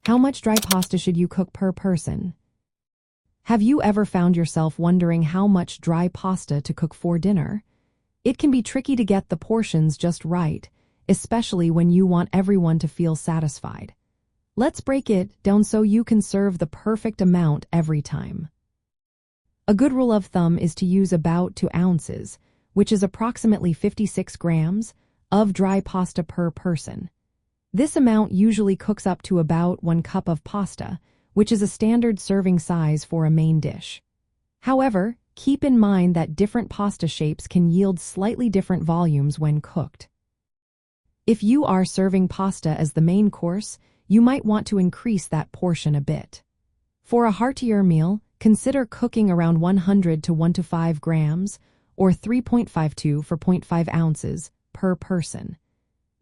How much dry pasta should you cook per person? Have you ever found yourself wondering how much dry pasta to cook for dinner? It can be tricky to get the portions just right, especially when you want everyone to feel satisfied. Let's break it down so you can serve the perfect amount every time. A good rule of thumb is to use about 2 ounces, which is approximately 56 grams, of dry pasta per person. This amount usually cooks up to about 1 cup of pasta, which is a standard serving size for a main dish. However, keep in mind that different pasta shapes can yield slightly different volumes when cooked. If you are serving pasta as the main course, you might want to increase that portion a bit. For a heartier meal, consider cooking around 100 to 105 grams, or 3.52 to 0.5 ounces, per person.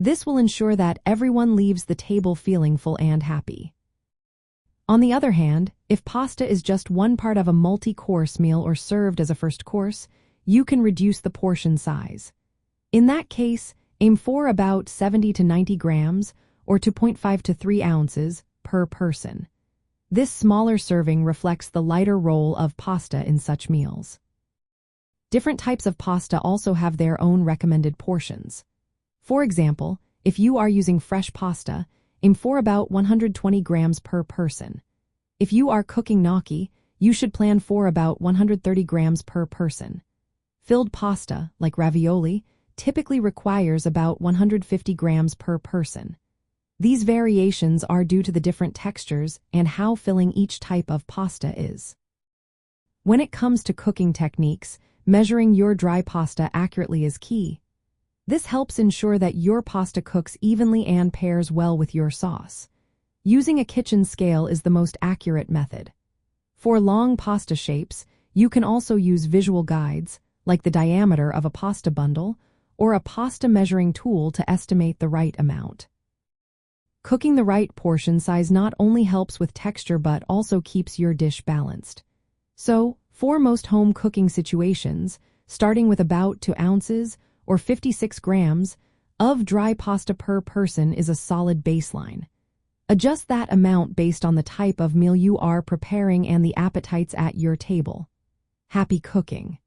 This will ensure that everyone leaves the table feeling full and happy. On the other hand, if pasta is just one part of a multi-course meal or served as a first course, you can reduce the portion size. In that case, aim for about 70 to 90 grams, or 2.5 to 3 ounces, per person. This smaller serving reflects the lighter role of pasta in such meals. Different types of pasta also have their own recommended portions. For example, if you are using fresh pasta, aim for about 120 grams per person. If you are cooking gnocchi, you should plan for about 130 grams per person. Filled pasta, like ravioli, typically requires about 150 grams per person. These variations are due to the different textures and how filling each type of pasta is. When it comes to cooking techniques, measuring your dry pasta accurately is key. This helps ensure that your pasta cooks evenly and pairs well with your sauce. Using a kitchen scale is the most accurate method. For long pasta shapes, you can also use visual guides, like the diameter of a pasta bundle, or a pasta measuring tool to estimate the right amount. Cooking the right portion size not only helps with texture but also keeps your dish balanced. So, for most home cooking situations, starting with about 2 ounces or 56 grams of dry pasta per person is a solid baseline. Adjust that amount based on the type of meal you are preparing and the appetites at your table. Happy cooking!